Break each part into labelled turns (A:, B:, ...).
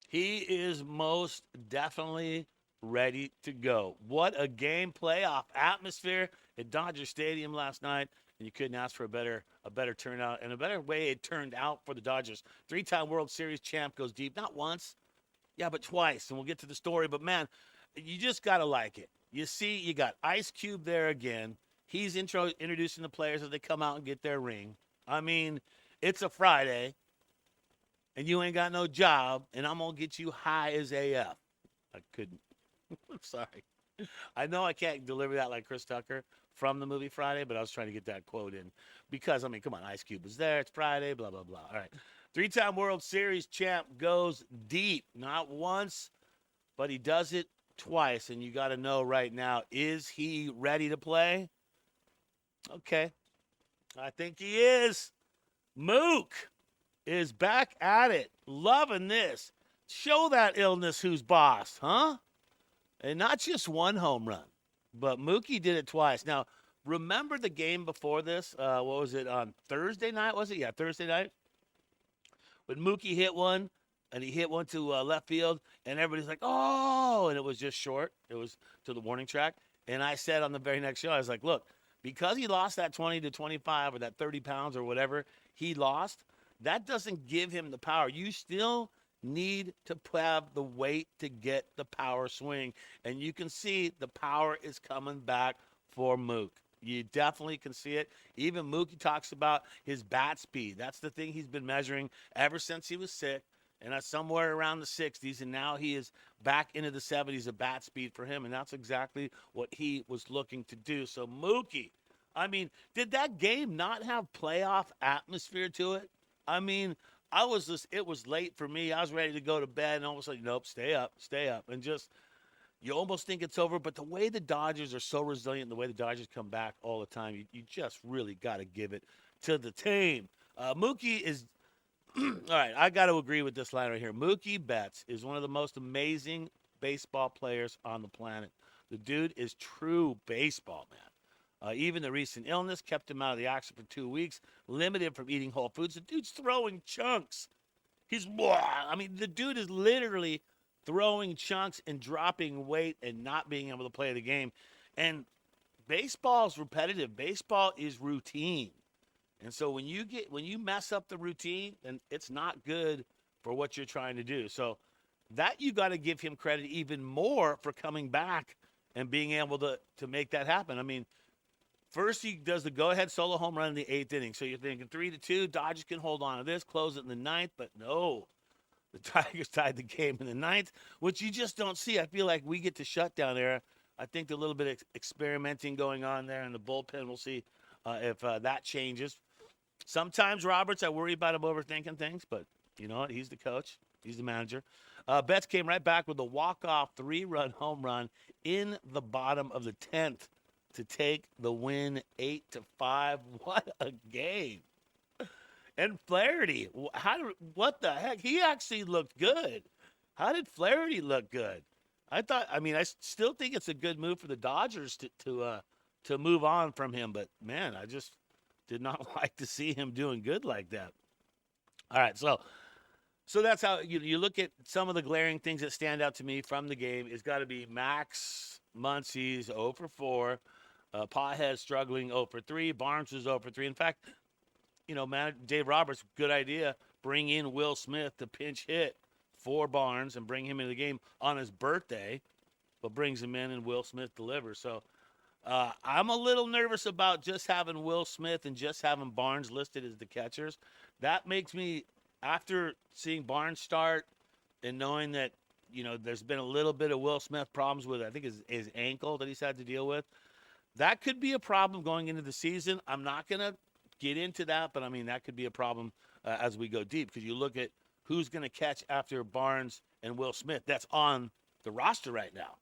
A: He is most definitely ready to go. What a game, playoff atmosphere at Dodger Stadium last night, and you couldn't ask for a better turnout and a better way it turned out for the Dodgers. Three-time World Series champ goes deep, not once, yeah, but twice, and we'll get to the story. But man, you just gotta like it. You see, you got Ice Cube there again. He's introducing the players as they come out and get their ring. I mean, it's a Friday and you ain't got no job, and I'm gonna get you high as AF. I couldn't. I'm sorry. I know I can't deliver that like Chris Tucker from the movie Friday, but I was trying to get that quote in because I mean, come on, Ice Cube was there. It's Friday. Blah blah blah. All right, three-time World Series champ goes deep, not once, but he does it twice, and you got to know right now: is he ready to play? Okay, I think he is. Mook is back at it. Loving this. Show that illness who's boss, huh? And not just one home run, but Mookie did it twice. Now, remember the game before this? What was it, on Thursday night, was it? Yeah, Thursday night. When Mookie hit one, and he hit one to left field, and everybody's like, oh, and it was just short. It was to the warning track. And I said on the very next show, I was like, look, because he lost that 20 to 25 or that 30 pounds or whatever he lost, that doesn't give him the power. You still need to have the weight to get the power swing. And you can see the power is coming back for Mook. You definitely can see it. Even Mookie talks about his bat speed. That's the thing he's been measuring ever since he was sick. And that's somewhere around the 60s. And now he is back into the 70s of bat speed for him. And that's exactly what he was looking to do. So, Mookie, I mean, did that game not have playoff atmosphere to it? I mean, it was late for me. I was ready to go to bed. And all of a sudden, nope, stay up, stay up. And just, you almost think it's over. But the way the Dodgers are so resilient, the way the Dodgers come back all the time, you just really got to give it to the team. Mookie is all right, I got to agree with this line right here. Mookie Betts is one of the most amazing baseball players on the planet. The dude is true baseball, man. Even the recent illness kept him out of the action for 2 weeks, limited from eating whole foods. The dude's throwing chunks. I mean, the dude is literally throwing chunks and dropping weight and not being able to play the game. And baseball's repetitive. Baseball is routine. And so when you mess up the routine, then it's not good for what you're trying to do. So that you got to give him credit even more for coming back and being able to make that happen. I mean, first he does the go-ahead solo home run in the 8th inning. So you're thinking 3-2, Dodgers can hold on to this, close it in the 9th, but no. The Tigers tied the game in the 9th, which you just don't see. I feel like we get to shut down there. I think the little bit of experimenting going on there in the bullpen, we'll see if that changes. Sometimes Roberts, I worry about him overthinking things, but you know what? He's the coach. He's the manager. Betts came right back with a walk-off 3-run home run in the bottom of the 10th to take the win 8-5. What a game. And Flaherty, what the heck? He actually looked good. How did Flaherty look good? I still think it's a good move for the Dodgers to move on from him, but man, I just did not like to see him doing good like that. All right, so that's how you look at some of the glaring things that stand out to me from the game. It's got to be Max Muncy's 0 for 4, Pajes struggling 0 for 3, Barnes was 0 for 3. In fact, man, Dave Roberts, good idea. Bring in Will Smith to pinch hit for Barnes and bring him into the game on his birthday, but brings him in and Will Smith delivers. So I'm a little nervous about just having Will Smith and just having Barnes listed as the catchers. That makes me, after seeing Barnes start and knowing that, there's been a little bit of Will Smith problems with, I think, his ankle that he's had to deal with. That could be a problem going into the season. I'm not going to get into that, but, I mean, that could be a problem as we go deep because you look at who's going to catch after Barnes and Will Smith. That's on the roster right now.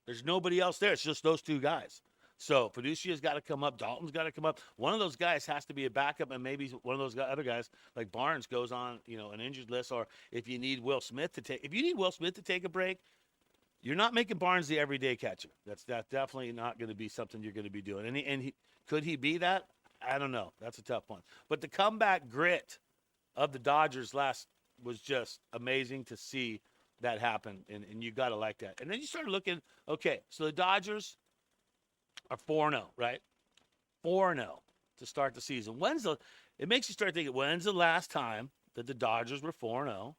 A: There's nobody else there. It's just those two guys. So Fiducia's got to come up. Dalton's got to come up. One of those guys has to be a backup, and maybe one of those other guys, like Barnes, goes on, an injured list. Or if you need Will Smith to take a break, you're not making Barnes the everyday catcher. That's definitely not going to be something you're going to be doing. Could he be that? I don't know. That's a tough one. But the comeback grit of the Dodgers last was just amazing to see that happen, and you got to like that. And then you start looking, okay, so the Dodgers are 4-0, right? 4-0 to start the season. It makes you start thinking, when's the last time that the Dodgers were 4-0?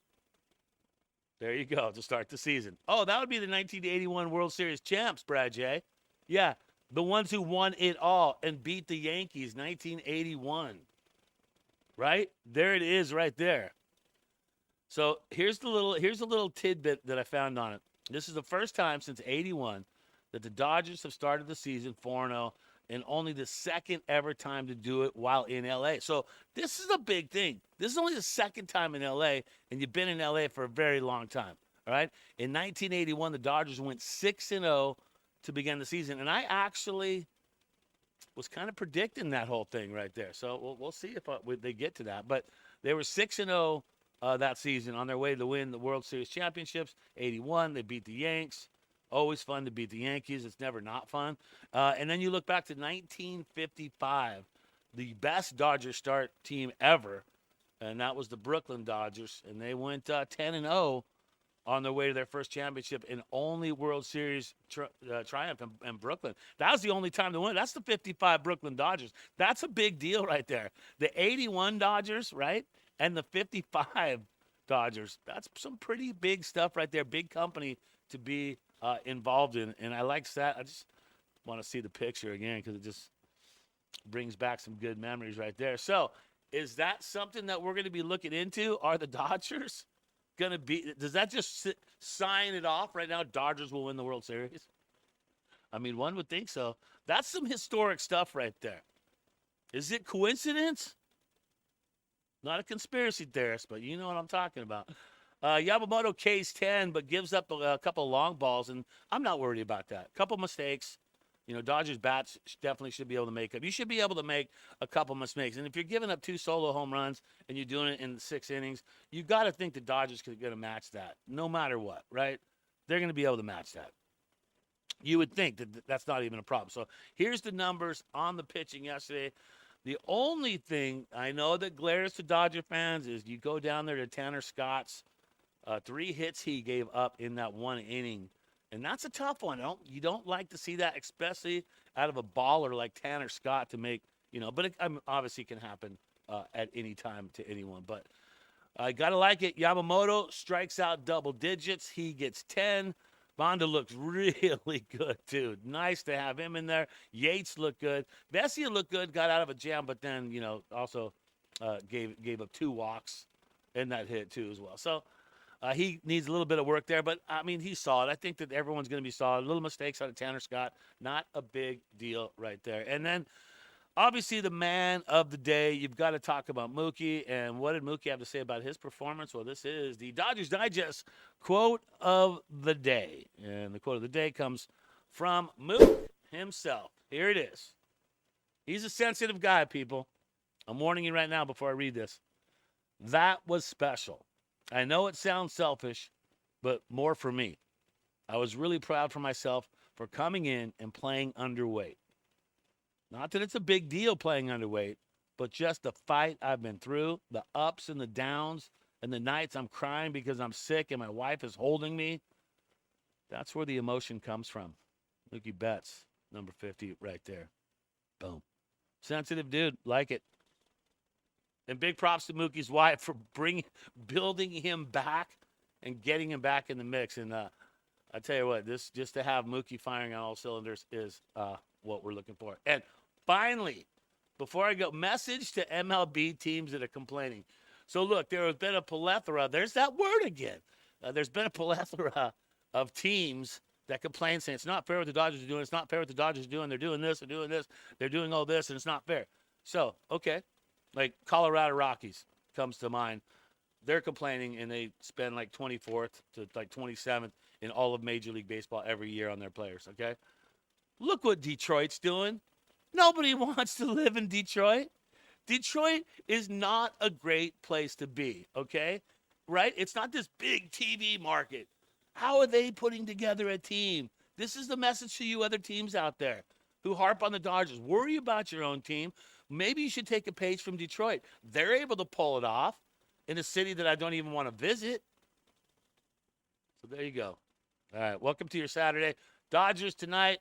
A: There you go, to start the season. Oh, that would be the 1981 World Series champs, Brad J. Yeah, the ones who won it all and beat the Yankees, 1981. Right? There it is right there. So here's a little tidbit that I found on it. This is the first time since 81 that the Dodgers have started the season 4-0, and only the second ever time to do it while in LA. So this is a big thing. This is only the second time in LA, and you've been in LA for a very long time. All right? In 1981, the Dodgers went 6-0 to begin the season, and I actually was kind of predicting that whole thing right there. So we'll see if they get to that. But they were 6-0 that season on their way to win the World Series championships. 81, they beat the Yanks. Always fun to beat the Yankees. It's never not fun. And then you look back to 1955, the best Dodgers start team ever, and that was the Brooklyn Dodgers. And they went 10-0 on their way to their first championship and only World Series triumph in Brooklyn. That was the only time to win. That's the 55 Brooklyn Dodgers. That's a big deal right there. The 81 Dodgers, right, and the 55 Dodgers. That's some pretty big stuff right there. Big company to be involved in. And I like that. I just want to see the picture again because it just brings back some good memories right there. So is that something that we're going to be looking into? Are the Dodgers going to be, does that just sign it off right now? Dodgers will win the World Series? I mean, one would think so. That's some historic stuff right there. Is it coincidence? Not a conspiracy theorist, but you know what I'm talking about. Yamamoto K's 10, but gives up a couple of long balls, and I'm not worried about that. A couple mistakes. You know, Dodgers bats definitely should be able to make up. You should be able to make a couple mistakes. And if you're giving up 2 solo home runs and you're doing it in 6 innings, you got to think the Dodgers are going to match that no matter what, right? They're going to be able to match that. You would think that that's not even a problem. So here's the numbers on the pitching yesterday. The only thing I know that glares to Dodger fans is you go down there to Tanner Scott's 3 hits he gave up in that 1 inning. And that's a tough one. You don't like to see that, especially out of a baller like Tanner Scott to make, you know, but it obviously can happen at any time to anyone. But I got to like it. Yamamoto strikes out double digits. He gets 10. Bonda looks really good, too. Nice to have him in there. Yates looked good. Vesia looked good, got out of a jam, but then, you know, also gave up 2 walks in that hit, too, as well. So, he needs a little bit of work there, but, I mean, he's solid. I think that everyone's going to be solid. Little mistakes out of Tanner Scott. Not a big deal right there. And then, obviously, the man of the day, you've got to talk about Mookie. And what did Mookie have to say about his performance? Well, this is the Dodgers Digest quote of the day. And the quote of the day comes from Mookie himself. Here it is. He's a sensitive guy, people. I'm warning you right now before I read this. That was special. I know it sounds selfish, but more for me. I was really proud for myself for coming in and playing underweight. Not that it's a big deal playing underweight, but just the fight I've been through, the ups and the downs, and the nights I'm crying because I'm sick and my wife is holding me. That's where the emotion comes from. Mookie Betts, number 50, right there. Boom. Sensitive dude, like it. And big props to Mookie's wife for building him back and getting him back in the mix. And I tell you what, this just to have Mookie firing on all cylinders is what we're looking for. And finally, before I go, message to MLB teams that are complaining. So look, there has been a plethora. There's that word again. There's been a plethora of teams that complain saying it's not fair what the Dodgers are doing. It's not fair what the Dodgers are doing. They're doing this. They're doing this. They're doing all this, and it's not fair. So, okay. Like Colorado Rockies comes to mind. They're complaining, and they spend like 24th to like 27th in all of Major League Baseball every year on their players, okay? Look what Detroit's doing. Nobody wants to live in Detroit. Detroit is not a great place to be, okay? Right? It's not this big TV market. How are they putting together a team? This is the message to you other teams out there who harp on the Dodgers. Worry about your own team. Maybe you should take a page from Detroit. They're able to pull it off. in a city that I don't even want to visit. So there you go. All right, welcome to your Saturday. Dodgers tonight.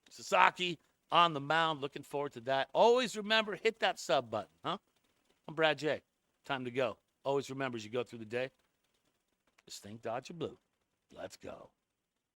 A: Sasaki on the mound. Looking forward to that. Always remember, hit that sub button, huh? I'm Brad J. Time to go. Always remember as you go through the day, just think Dodger Blue. Let's go.